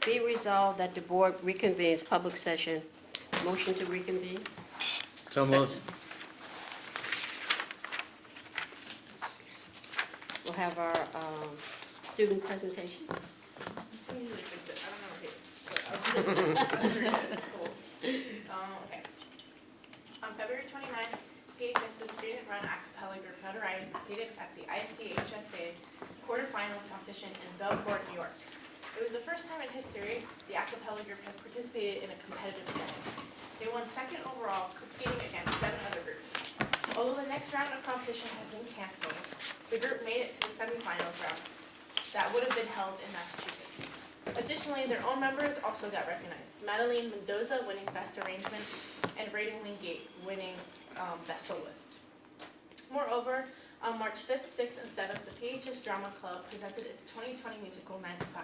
Be resolved that the board reconvenes public session. Motion to reconvene? So moved. We'll have our student presentation. So we usually fix it. I don't know what it is, but I'll just it's cool. Okay. On February 29th, PHS's student-run a cappella group Notoriety competed at the ICHSA quarterfinals competition in Bellport, New York. It was the first time in history the a cappella group has participated in a competitive setting. They won second overall, competing against 7 other groups. Although the next round of competition has been canceled, the group made it to the semifinals round that would have been held in Massachusetts. Additionally, their own members also got recognized. Madeline Mendoza winning Best Arrangement and Rating Gate winning Best Soloist. Moreover, on March 5th, 6th, and 7th, the PHS Drama Club presented its 2020 musical 9 to 5.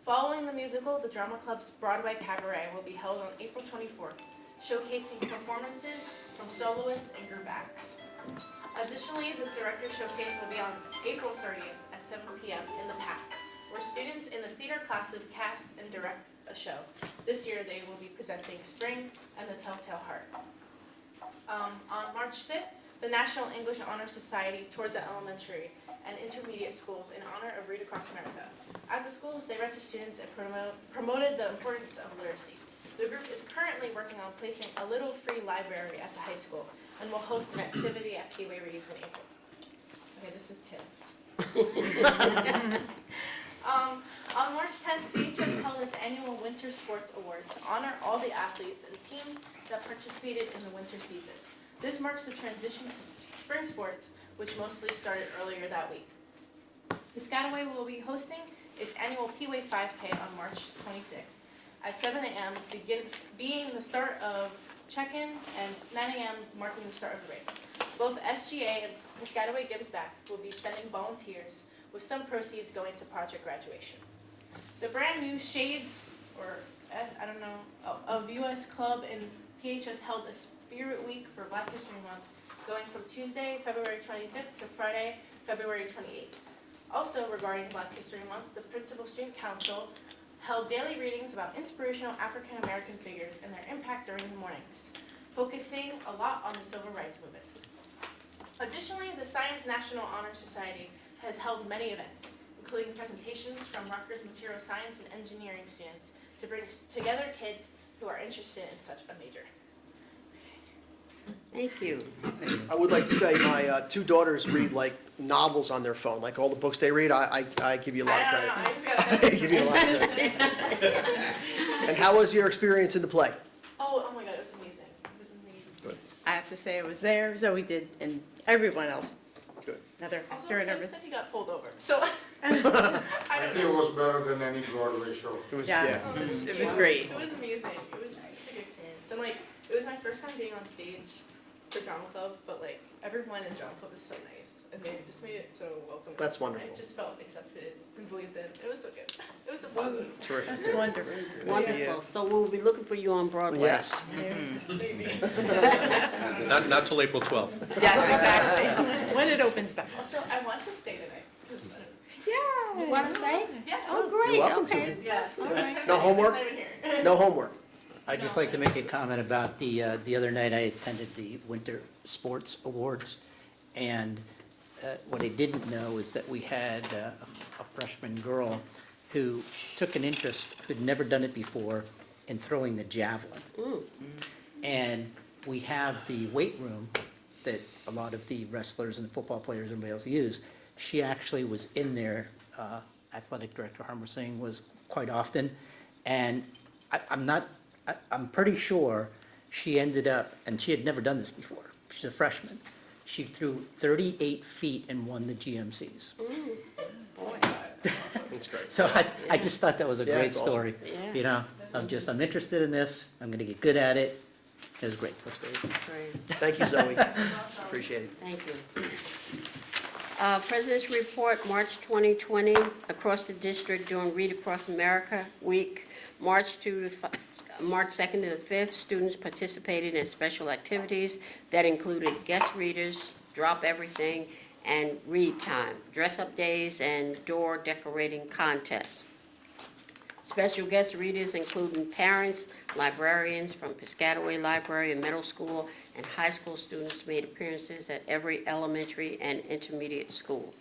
Following the musical, the Drama Club's Broadway Cabaret will be held on April 24th, showcasing performances from soloists and group acts. Additionally, this director showcase will be on April 30th at 7 p.m. in the PAC, where students in the theater classes cast and direct a show. This year, they will be presenting Spring and the Telltale Heart. On March 5th, the National English Honor Society toured the elementary and intermediate schools in honor of Read Across America. At the schools, they read to students and promoted the importance of literacy. The group is currently working on placing a little free library at the high school and will host an activity at Peeway Reads in April. Okay, this is Tim's. On March 10th, PHS held its annual Winter Sports Awards to honor all the athletes and teams that participated in the winter season. This marks the transition to spring sports, which mostly started earlier that week. Piscataway will be hosting its annual Peeway 5K on March 26th at 7 a.m., being the start of check-in, and 9 a.m. marking the start of the race. Both SGA and Piscataway Gives Back will be sending volunteers, with some proceeds going to project graduation. The brand new Shades, or I don't know, of U.S. Club in PHS held a Spirit Week for Black History Month, going from Tuesday, February 25th to Friday, February 28th. Also regarding Black History Month, the Principal Student Council held daily readings about inspirational African American figures and their impact during the mornings, focusing a lot on the Civil Rights Movement. Additionally, the Science National Honor Society has held many events, including presentations from Rutgers material science and engineering students to bring together kids who are interested in such a major. Thank you. I would like to say my 2 daughters read like novels on their phone, like all the books they read. I give you a lot of credit. I just got I give you a lot of credit. And how was your experience in the play? Oh my God, it was amazing. It was amazing. I have to say it was there, Zoe did, and everyone else. Good. Another Also, during Tim every. said he got pulled over, so I I don't think it know. was better than any Broadway show. It was, Yeah. yeah. Oh, It was yeah. great. It was amazing. It was just such a good experience. And like, it was my first time being on stage for Drama Club, but like, everyone in Drama Club is so nice. And they just made it so welcoming. That's wonderful. I just felt accepted and believed in. It was so good. It was so positive. Terrific. That's wonderful. Wonderful. So we'll be looking for you on Broadway. Yes. Maybe. Not till April 12th. Yes, exactly. When it opens back. Also, I want to stay tonight. 'Cause I don't- Yeah. You want to say? Yeah. Oh, great, You're welcome to. okay. Yes. All right. No homework? Not even here. No homework. I'd just like to make a comment about the other night I attended the Winter Sports Awards, and what I didn't know is that we had a freshman girl who took an interest, who'd never done it before, in throwing the javelin. Mm. And we have the weight room that a lot of the wrestlers and the football players and everybody else use. She actually was in there, athletic director Harmer Singh was quite often, and I'm pretty sure she ended up, and she had never done this before, she's a freshman, she threw 38 feet and won the GMCs. Boy. That's great. So I just thought that was a Yeah, great it's awesome. story. Yeah. You know, I'm interested in this, I'm gonna get good at it. It was great, it was great. Great. Thank you, Zoe. Appreciate it. Thank you. President's Report, March 2020, across the district during Read Across America Week, March 2nd to the 5th, students participated in special activities that included guest readers, drop everything, and read time, dress-up days, and door decorating contests. Special guest readers including parents, librarians from Piscataway Library and middle school and high school students made appearances at every elementary and intermediate school.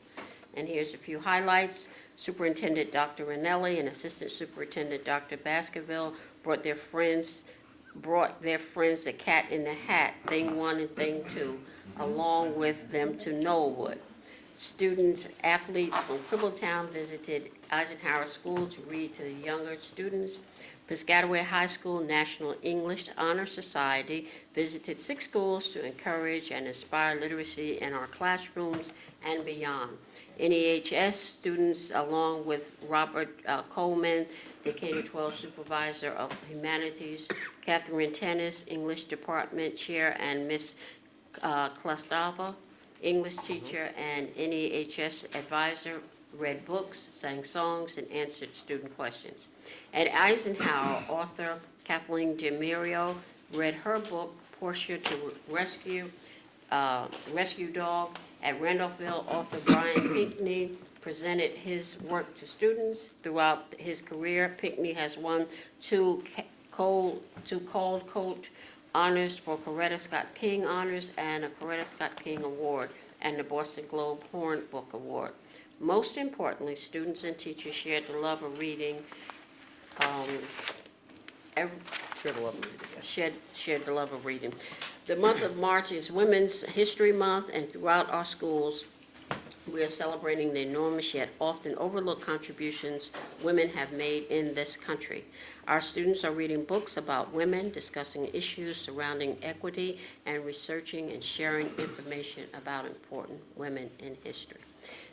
And here's a few highlights. Superintendent Dr. Ranelli and Assistant Superintendent Dr. Baskerville brought their friends the Cat in the Hat, Thing 1 and Thing 2, along with them to Knollwood. Students, athletes from Cribbletown visited Eisenhower School to read to the younger students. Piscataway High School National English Honor Society visited 6 schools to encourage and inspire literacy in our classrooms and beyond. NEHS students, along with Robert Coleman, the K-12 Supervisor of Humanities, Catherine Tennis, English Department Chair, and Miss Klastava, English teacher and NEHS advisor, read books, sang songs, and answered student questions. At Eisenhower, author Kathleen DeMario read her book, Portia to Rescue Dog. At Randolphville, author Brian Pinckney presented his work to students. Throughout his career, Pinckney has won 2 Caldecott Colt honors for Coretta Scott King honors and a Coretta Scott King Award and the Boston Globe Horn Book Award. Most importantly, students and teachers shared the love of reading. Shared the love of reading. The month of March is Women's History Month, and throughout our schools, we are celebrating the enormous yet often overlooked contributions women have made in this country. Our students are reading books about women, discussing issues surrounding equity, and researching and sharing information about important women in history.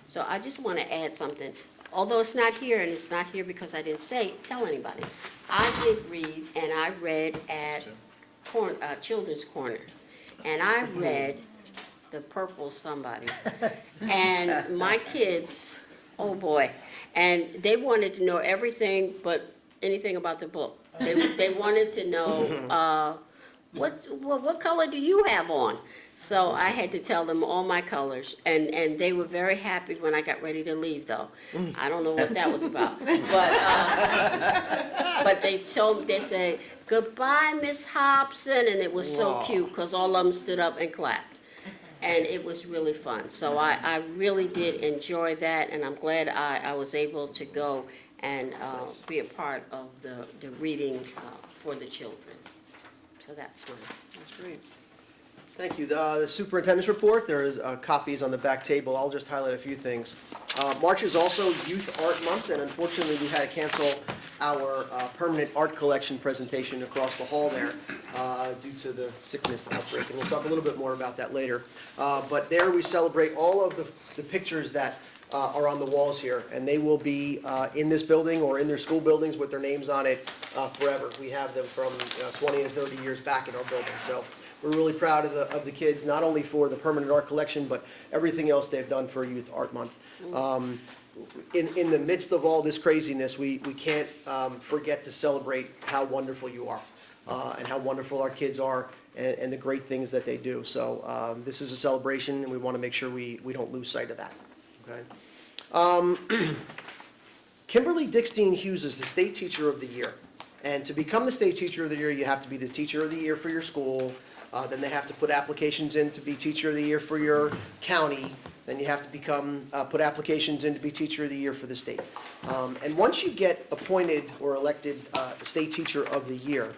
So I just want to add something. Although it's not here, and it's not here because I didn't tell anybody, I did read, and I read at Children's Corner, and I read The Purple Somebody. And my kids, oh boy, and they wanted to know everything but anything about the book. They wanted to know, what color do you have on? So I had to tell them all my colors, and they were very happy when I got ready to leave, though. I don't know what that was about. But they said, "Goodbye, Miss Hobson," and it was so cute because all of them stood up and clapped. And it was really fun. So I really did enjoy that, and I'm glad I was able to go and be a part of the reading for the children. So that's fun. That's great. Thank you. The superintendent's report, there is copies on the back table. I'll just highlight a few things. March is also Youth Art Month, and unfortunately, we had to cancel our permanent art collection presentation across the hall there due to the sickness outbreak, and we'll talk a little bit more about that later. But there we celebrate all of the pictures that are on the walls here, and they will be in this building or in their school buildings with their names on it forever. We have them from 20 and 30 years back in our building, so we're really proud of the kids, not only for the permanent art collection, but everything else they've done for Youth Art Month. In the midst of all this craziness, we can't forget to celebrate how wonderful you are and how wonderful our kids are and the great things that they do. So this is a celebration, and we want to make sure we don't lose sight of that. Okay. Kimberly Dickstein Hughes is the State Teacher of the Year. And to become the State Teacher of the Year, you have to be the Teacher of the Year for your school. Then they have to put applications in to be Teacher of the Year for your county. Then you have to put applications in to be Teacher of the Year for the state. And once you get appointed or elected State Teacher of the Year,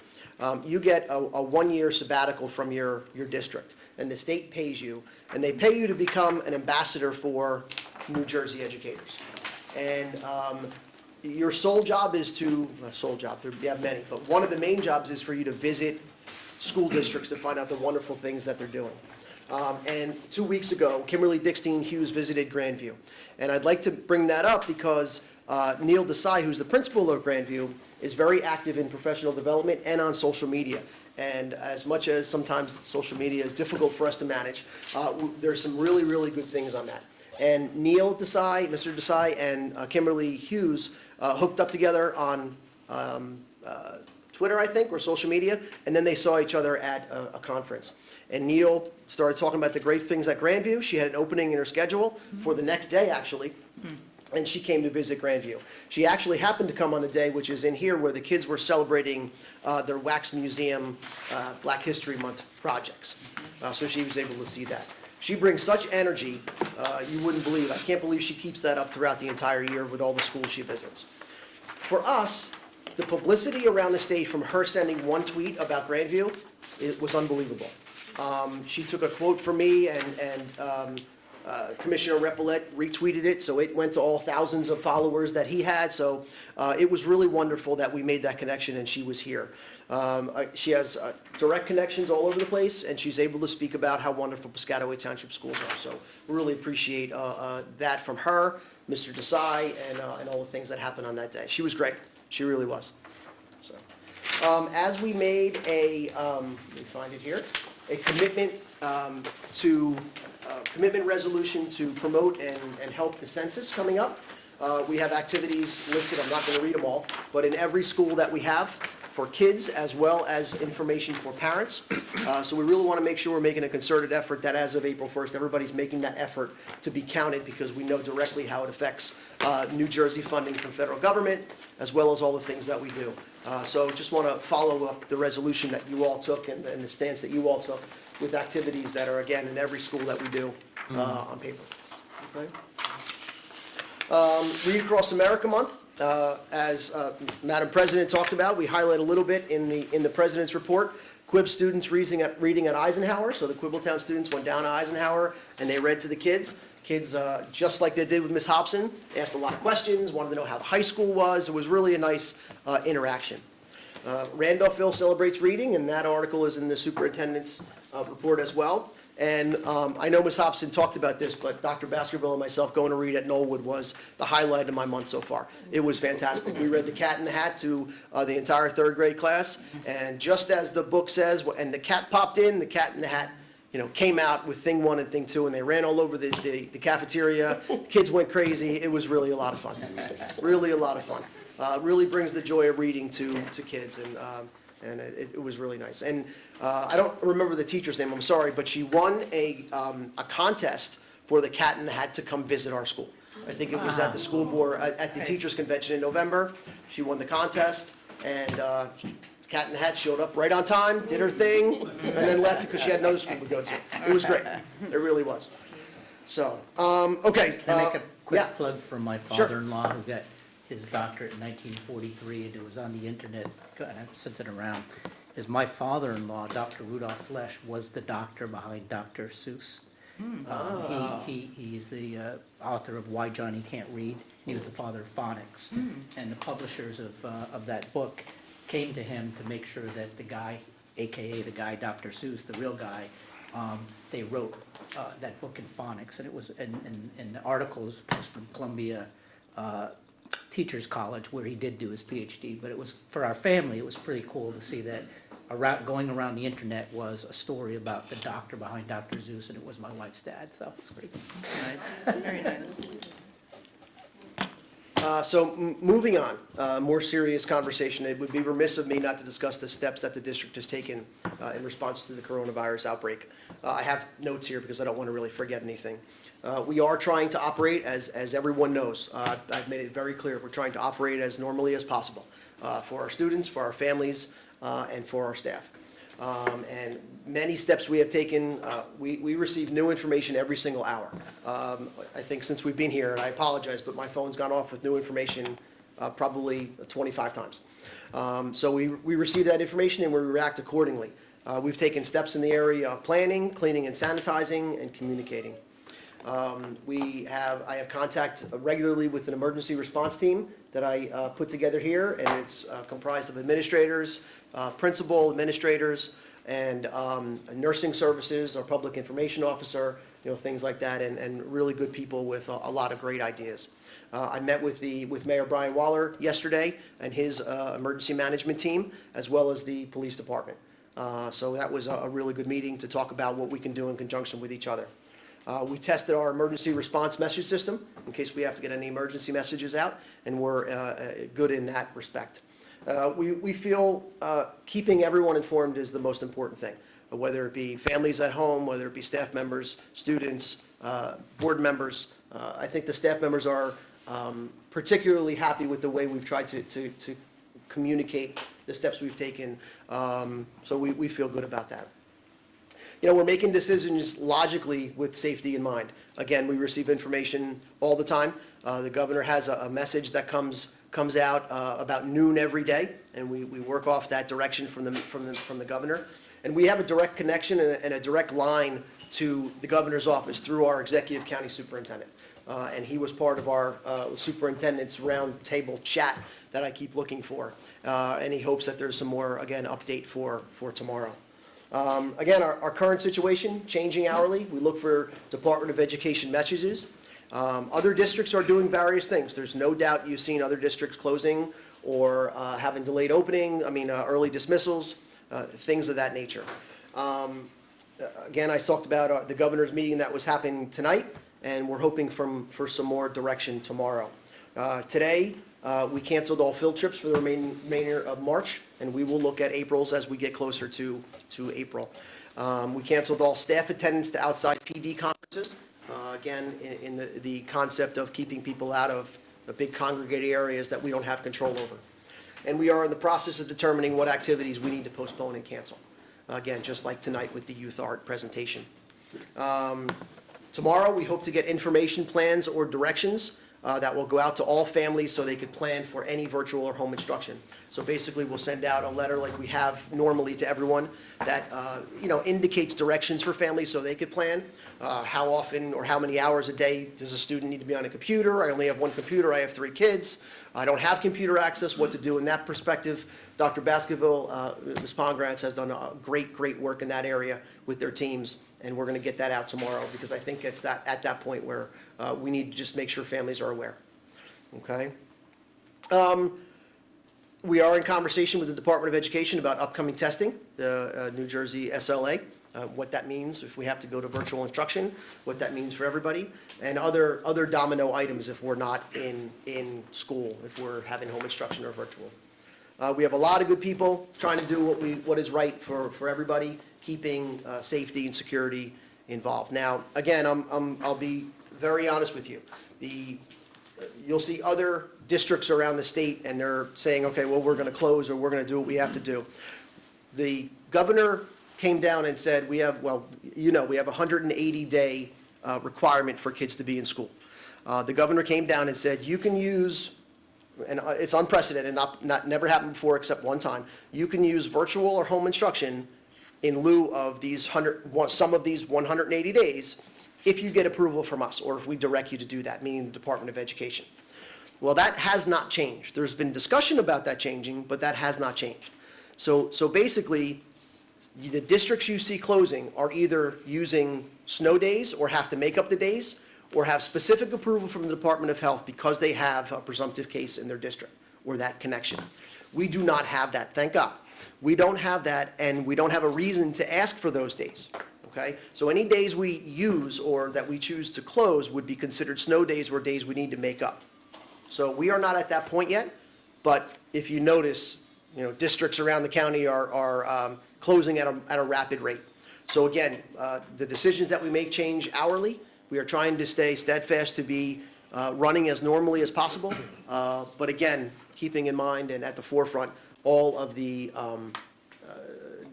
you get a 1-year sabbatical from your district. And the state pays you. And they pay you to become an ambassador for New Jersey educators. And your sole job is you have many, but one of the main jobs is for you to visit school districts to find out the wonderful things that they're doing. And 2 weeks ago, Kimberly Dickstein Hughes visited Grandview. And I'd like to bring that up because Neil Desai, who's the principal of Grandview, is very active in professional development and on social media. And as much as sometimes social media is difficult for us to manage, there's some really, really good things on that. And Neil Desai, Mr. Desai, and Kimberly Hughes hooked up together on Twitter, I think, or social media, and then they saw each other at a conference. And Neil started talking about the great things at Grandview. She had an opening in her schedule for the next day, actually. and she came to visit Grandview. She actually happened to come on a day, which is in here, where the kids were celebrating their Wax Museum Black History Month projects. So she was able to see that. She brings such energy, you wouldn't believe. I can't believe she keeps that up throughout the entire year with all the schools she visits. For us, the publicity around the state from her sending one tweet about Grandview, it was unbelievable. She took a quote from me, and Commissioner Repollet retweeted it, so it went to all thousands of followers that he had. So it was really wonderful that we made that connection and she was here. She has direct connections all over the place, and she's able to speak about how wonderful Piscataway Township schools are. So we really appreciate that from her, Mr. Desai, and all the things that happened on that day. She was great. She really was. So, as we made let me find it here, a commitment commitment resolution to promote and help the census coming up. We have activities listed, I'm not going to read them all, but in every school that we have for kids as well as information for parents. So we really want to make sure we're making a concerted effort that as of April 1st, everybody's making that effort to be counted, because we know directly how it affects New Jersey funding from federal government, as well as all the things that we do. So just want to follow up the resolution that you all took and the stance that you all took with activities that are, again, in every school that we do on paper. Okay? Read Across America Month, as Madam President talked about, we highlight a little bit in the President's report. Quib students reading at Eisenhower, so the Quibletown students went down to Eisenhower and they read to the kids. Kids, just like they did with Miss Hobson, asked a lot of questions, wanted to know how the high school was. It was really a nice interaction. Randolphville celebrates reading, and that article is in the superintendent's report as well. And I know Ms. Hobson talked about this, but Dr. Baskerville and myself going to read at Knollwood was the highlight of my month so far. It was fantastic. We read The Cat in the Hat to the entire third grade class, and just as the book says, and the cat popped in, the Cat in the Hat, came out with thing one and thing two, and they ran all over the cafeteria. Kids went crazy. It was really a lot of fun. Really a lot of fun. Really brings the joy of reading to kids, and it was really nice. And I don't remember the teacher's name, I'm sorry, but she won a contest for the Cat in the Hat to come visit our school. I think it was at the school board, at the teachers' convention in November. She won the contest, and Cat in the Hat showed up right on time, did her thing, and then left because she had another school to go to. It was great. It really was. So, okay. Can I make a quick yeah. plug for my Sure. father-in-law who got his doctorate in 1943, and it was on the internet, and I sent it around, is my father-in-law, Dr. Rudolph Flesch, was the doctor behind Dr. Seuss. He's the author of Why Johnny Can't Read. He was the father of phonics. And the publishers of that book came to him to make sure that the guy, AKA the guy, Dr. Seuss, the real guy, they wrote that book in phonics. And it was, and the article was from Columbia Teachers College, where he did do his PhD. But it was, for our family, it was pretty cool to see that going around the internet was a story about the doctor behind Dr. Seuss, and it was my wife's dad, so it was pretty cool. Nice, very nice. Moving on, more serious conversation. It would be remiss of me not to discuss the steps that the district has taken in response to the coronavirus outbreak. I have notes here because I don't want to really forget anything. We are trying to operate, as everyone knows. I've made it very clear, we're trying to operate as normally as possible for our students, for our families, and for our staff. And many steps we have taken. We receive new information every single hour. I think since we've been here, and I apologize, but my phone's gone off with new information probably 25 times. So we receive that information and we react accordingly. We've taken steps in the area of planning, cleaning and sanitizing, and communicating. I have contact regularly with an emergency response team that I put together here, and it's comprised of administrators, principal administrators, and nursing services, our public information officer, things like that, and really good people with a lot of great ideas. I met with Mayor Brian Waller yesterday and his emergency management team, as well as the police department. So that was a really good meeting to talk about what we can do in conjunction with each other. We tested our emergency response message system in case we have to get any emergency messages out, and we're good in that respect. We feel keeping everyone informed is the most important thing, whether it be families at home, whether it be staff members, students, board members. I think the staff members are particularly happy with the way we've tried to communicate the steps we've taken. So we feel good about that. We're making decisions logically with safety in mind. Again, we receive information all the time. The governor has a message that comes out about noon every day, and we work off that direction from the governor. And we have a direct connection and a direct line to the governor's office through our executive county superintendent. And he was part of our superintendent's roundtable chat that I keep looking for. And he hopes that there's some more, again, update for tomorrow. Again, our current situation, changing hourly. We look for Department of Education messages. Other districts are doing various things. There's no doubt you've seen other districts closing or having delayed opening, early dismissals, things of that nature. Again, I talked about the governor's meeting that was happening tonight, and we're hoping for some more direction tomorrow. Today, we canceled all field trips for the remainder of March, and we will look at April's as we get closer to April. We canceled all staff attendance to outside PD conferences, again, in the concept of keeping people out of the big congregated areas that we don't have control over. And we are in the process of determining what activities we need to postpone and cancel. Again, just like tonight with the youth art presentation. Tomorrow, we hope to get information plans or directions that will go out to all families so they could plan for any virtual or home instruction. So basically, we'll send out a letter like we have normally to everyone that indicates directions for families so they could plan. How often or how many hours a day does a student need to be on a computer? I only have one computer. I have 3 kids. I don't have computer access. What to do in that perspective? Dr. Baskerville, Ms. Pongratz has done great work in that area with their teams, and we're going to get that out tomorrow because I think it's at that point where we need to just make sure families are aware. Okay. We are in conversation with the Department of Education about upcoming testing, the New Jersey SLA, what that means if we have to go to virtual instruction, what that means for everybody, and other domino items if we're not in school, if we're having home instruction or virtual. We have a lot of good people trying to do what is right for everybody, keeping safety and security involved. Now, again, I'll be very honest with you. You'll see other districts around the state, and they're saying, okay, well, we're going to close or we're going to do what we have to do. The governor came down and said we have a 180-day requirement for kids to be in school. The governor came down and said you can use, and it's unprecedented, never happened before except one time, you can use virtual or home instruction in lieu of some of these 180 days if you get approval from us or if we direct you to do that, meaning the Department of Education. Well, that has not changed. There's been discussion about that changing, but that has not changed. So basically, the districts you see closing are either using snow days or have to make up the days or have specific approval from the Department of Health because they have a presumptive case in their district or that connection. We do not have that, thank God. We don't have that, and we don't have a reason to ask for those days. Okay? So any days we use or that we choose to close would be considered snow days or days we need to make up. So we are not at that point yet, but if you notice, districts around the county are closing at a rapid rate. So again, the decisions that we make change hourly. We are trying to stay steadfast to be running as normally as possible, but again, keeping in mind and at the forefront all of the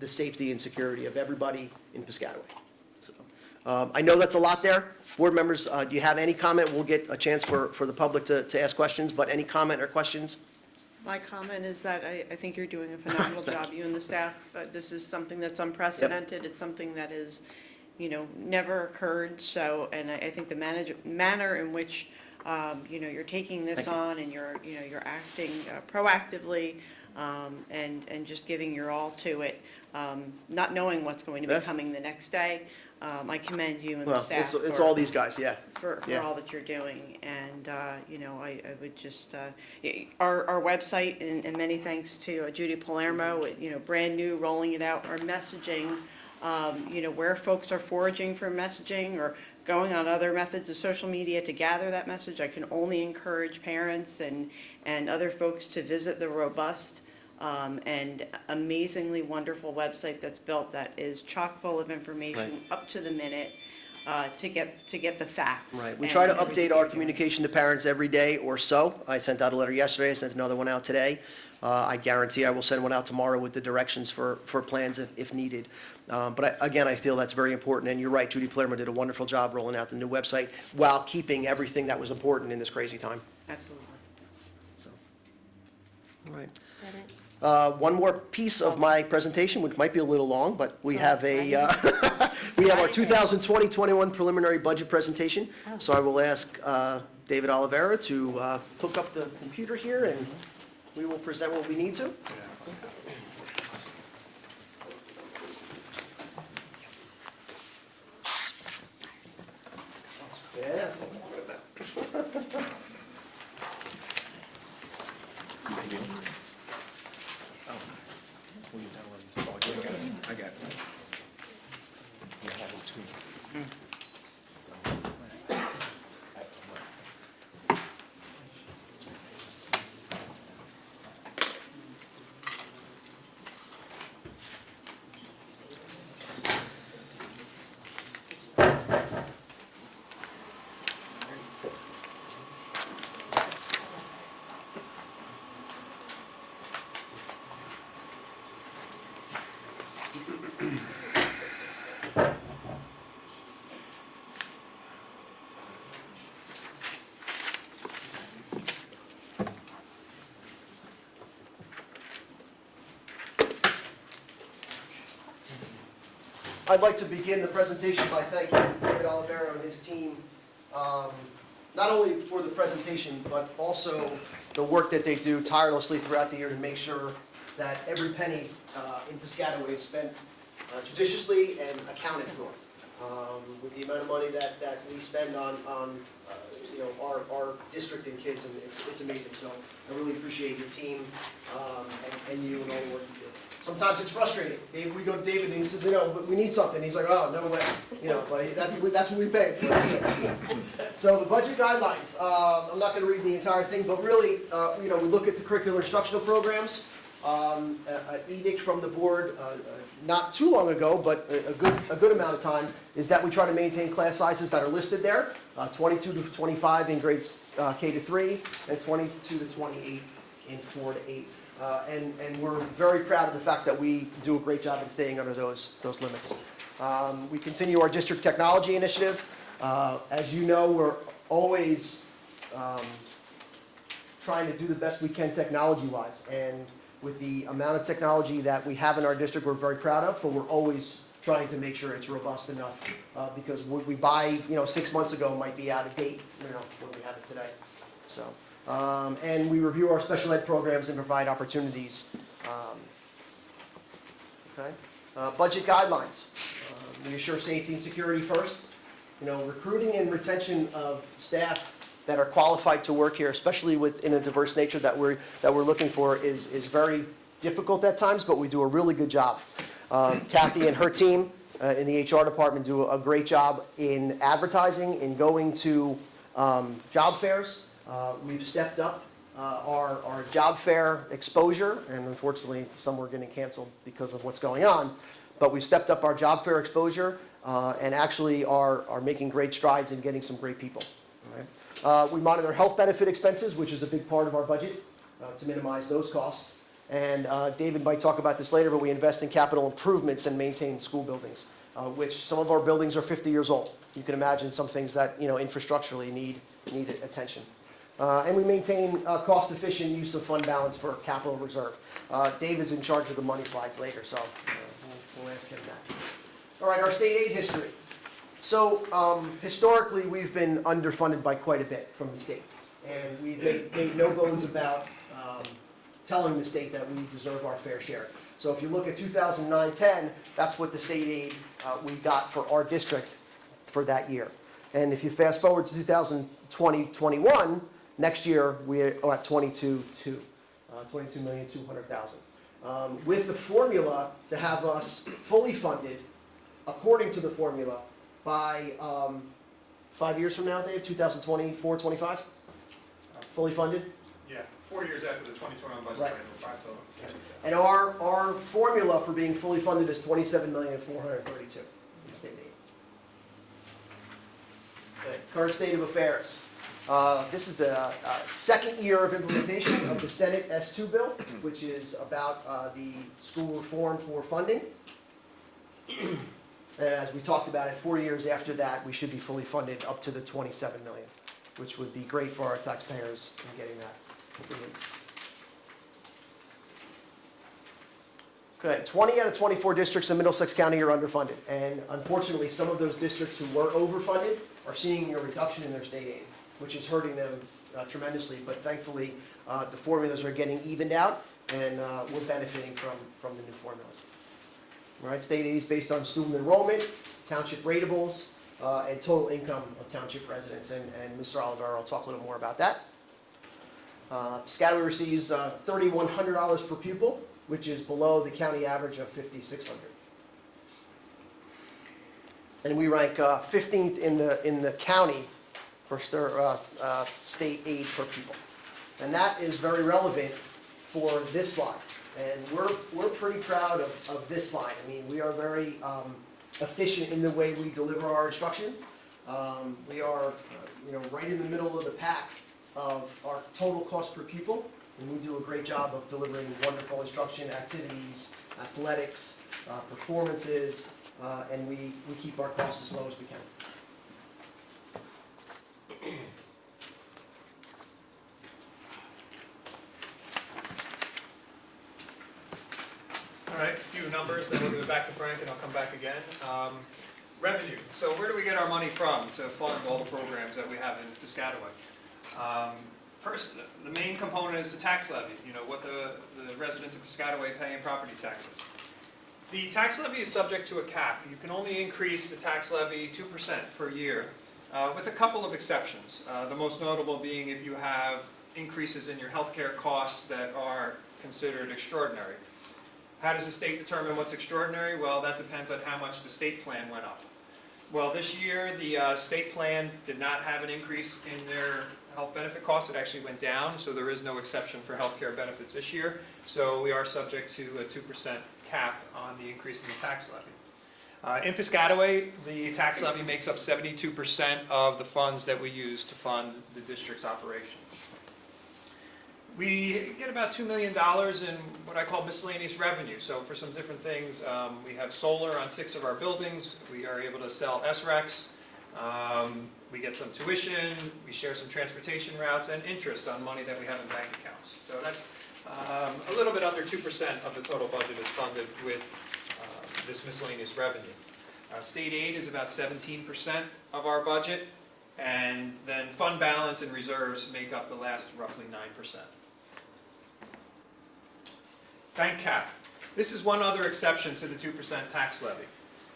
safety and security of everybody in Piscataway. So, I know that's a lot there. Board members, do you have any comment? We'll get a chance for the public to ask questions, but any comment or questions? My comment is that I think you're doing a phenomenal job, you and the staff. This is something that's unprecedented. It's something that is, never occurred. So, and I think the manner in which, you're taking this on and you're acting proactively and just giving your all to it, not knowing what's going to be coming the next day. I commend you and the staff. It's all these guys, yeah. For all that you're doing, and I would just our website, and many thanks to Judy Palermo, brand new, rolling it out. Our messaging, where folks are foraging for messaging or going on other methods of social media to gather that message. I can only encourage parents and other folks to visit the robust and amazingly wonderful website that's built that is chock full of information up to the minute. to get the facts. Right, we and try to everything update our we're doing. communication to parents every day or so. I sent out a letter yesterday, I sent another one out today. I guarantee I will send one out tomorrow with the directions for plans if needed. Again, I feel that's very important, and you're right, Judy Palermo did a wonderful job rolling out the new website while keeping everything that was important in this crazy time. Absolutely. All right. That it? One more piece of my presentation, which might be a little long, but we have we have our 2020-21 preliminary budget presentation. So I will ask David Olivera to hook up the computer here, and we will present what we need to. Yeah. I got it. I'd like to begin the presentation by thanking David Olivero and his team, not only for the presentation, but also the work that they do tirelessly throughout the year to make sure that every penny in Piscataway is spent judiciously and accounted for. With the amount of money that we spend on our district and kids, and it's amazing. So I really appreciate your team and you and all the work you do. Sometimes it's frustrating. We go to David and he says, we need something. He's like, oh, no way. But that's what we pay for. So the budget guidelines, I'm not going to read the entire thing, but really, we look at the curricular instructional programs. An edict from the board not too long ago, but a good amount of time, is that we try to maintain class sizes that are listed there, 22 to 25 in grades K to 3, and 22 to 28 in 4 to 8. And we're very proud of the fact that we do a great job in staying under those limits. We continue our district technology initiative. As you know, we're always trying to do the best we can technology-wise. And with the amount of technology that we have in our district, we're very proud of, but we're always trying to make sure it's robust enough, because what we buy, 6 months ago might be out of date, when we have it today. So, and we review our special ed programs and provide opportunities. Okay. Budget guidelines. We assure safety and security first. Recruiting and retention of staff that are qualified to work here, especially in a diverse nature that we're looking for, is very difficult at times, but we do a really good job. Kathy and her team in the HR department do a great job in advertising, in going to job fairs. We've stepped up our job fair exposure, and unfortunately, some were getting canceled because of what's going on. But we've stepped up our job fair exposure and actually are making great strides in getting some great people. All right? We monitor health benefit expenses, which is a big part of our budget, to minimize those costs. And David might talk about this later, but we invest in capital improvements and maintain school buildings, which some of our buildings are 50 years old. You can imagine some things that, infrastructurally need attention. And we maintain cost-efficient use of fund balance for capital reserve. David's in charge of the money slides later, so we'll ask him that. All right, our state aid history. So historically, we've been underfunded by quite a bit from the state. And we've made no bones about telling the state that we deserve our fair share. So if you look at 2009-10, that's what the state aid we got for our district for that year. And if you fast forward to 2020-21, next year we're at 22,200,000. With the formula to have us fully funded, according to the formula, by 5 years from now, Dave, 2024, 25? Fully funded? Yeah, 4 years after the 2021 budget Right. cycle, 5 total. And our formula for being fully funded is 27,432,000 in state aid. Okay, current state of affairs. This is the second year of implementation of the Senate S2 bill, which is about the school reform for funding. And as we talked about it, 4 years after that, we should be fully funded up to the 27 million, which would be great for our taxpayers in getting that completed. Okay, 20 out of 24 districts in Middlesex County are underfunded. And unfortunately, some of those districts who were overfunded are seeing a reduction in their state aid, which is hurting them tremendously. But thankfully, the formulas are getting evened out, and we're benefiting from the new formulas. All right, state aid is based on student enrollment, township ratables, and total income of township residents. And Mr. Oliver will talk a little more about that. Piscataway receives $3,100 per pupil, which is below the county average of $5,600. And we rank 15th in the county for state aid per pupil. And that is very relevant for this slide. And we're pretty proud of this slide. I mean, we are very efficient in the way we deliver our instruction. We are, right in the middle of the pack of our total cost per pupil. And we do a great job of delivering wonderful instruction, activities, athletics, performances, and we keep our costs as low as we can. All right, a few numbers, then we'll give it back to Frank, and I'll come back again. Revenue, so where do we get our money from to fund all the programs that we have in Piscataway? First, the main component is the tax levy, what the residents of Piscataway pay in property taxes. The tax levy is subject to a cap. You can only increase the tax levy 2% per year, with a couple of exceptions. The most notable being if you have increases in your healthcare costs that are considered extraordinary. How does the state determine what's extraordinary? Well, that depends on how much the state plan went up. Well, this year, the state plan did not have an increase in their health benefit costs. It actually went down, so there is no exception for healthcare benefits this year. So we are subject to a 2% cap on the increase in the tax levy. In Piscataway, the tax levy makes up 72% of the funds that we use to fund the district's operations. We get about $2 million in what I call miscellaneous revenue. So for some different things, we have solar on 6 of our buildings. We are able to sell SRECs. We get some tuition. We share some transportation routes and interest on money that we have in bank accounts. So that's a little bit under 2% of the total budget is funded with this miscellaneous revenue. State aid is about 17% of our budget, and then fund balance and reserves make up the last roughly 9%. Bank cap. This is one other exception to the 2% tax levy.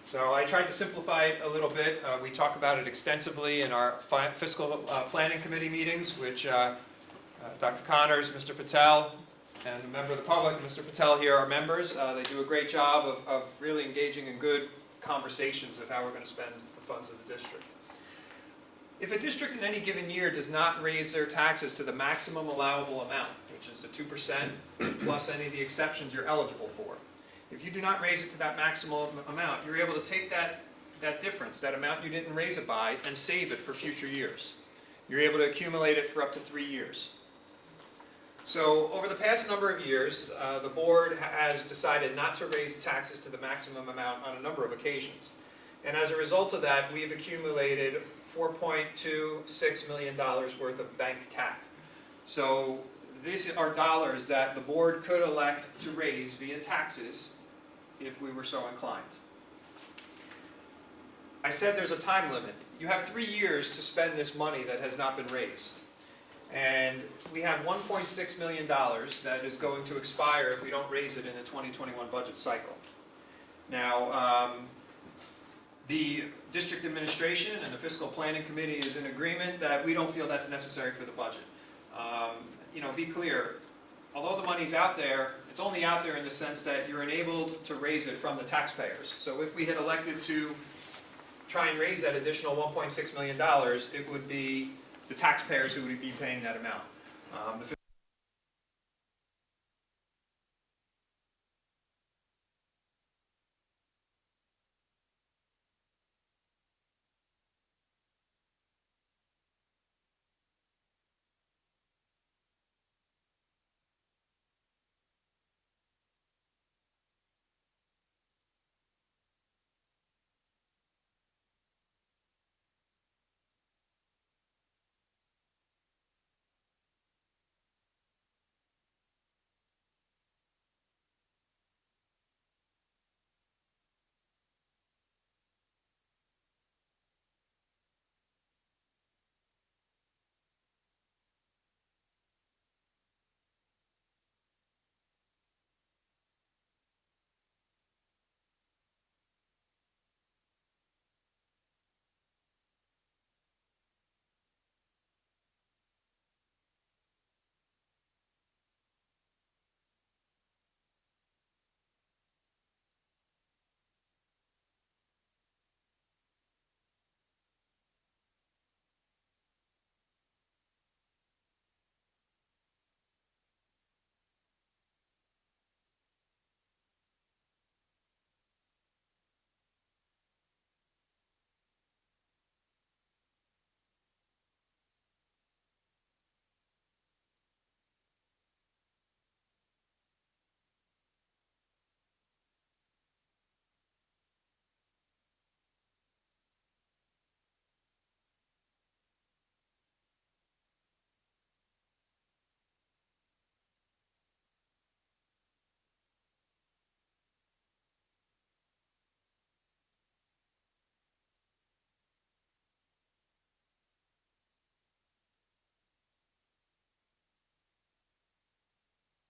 So I tried to simplify it a little bit. We talk about it extensively in our fiscal planning committee meetings, which Dr. Connors, Mr. Patel, and a member of the public, Mr. Patel here, are members. They do a great job of really engaging in good conversations of how we're going to spend the funds of the district. If a district in any given year does not raise their taxes to the maximum allowable amount, which is the 2% plus any of the exceptions you're eligible for, if you do not raise it to that maximum amount, you're able to take that difference, that amount you didn't raise it by, and save it for future years. You're able to accumulate it for up to 3 years. So over the past number of years, the board has decided not to raise taxes to the maximum amount on a number of occasions. And as a result of that, we've accumulated $4.26 million worth of banked cap. So these are dollars that the board could elect to raise via taxes if we were so inclined. I said there's a time limit. You have 3 years to spend this money that has not been raised. And we have $1.6 million that is going to expire if we don't raise it in the 2021 budget cycle. Now, the district administration and the fiscal planning committee is in agreement that we don't feel that's necessary for the budget. Be clear, although the money's out there, it's only out there in the sense that you're enabled to raise it from the taxpayers. So if we had elected to try and raise that additional $1.6 million, it would be the taxpayers who would be paying that amount.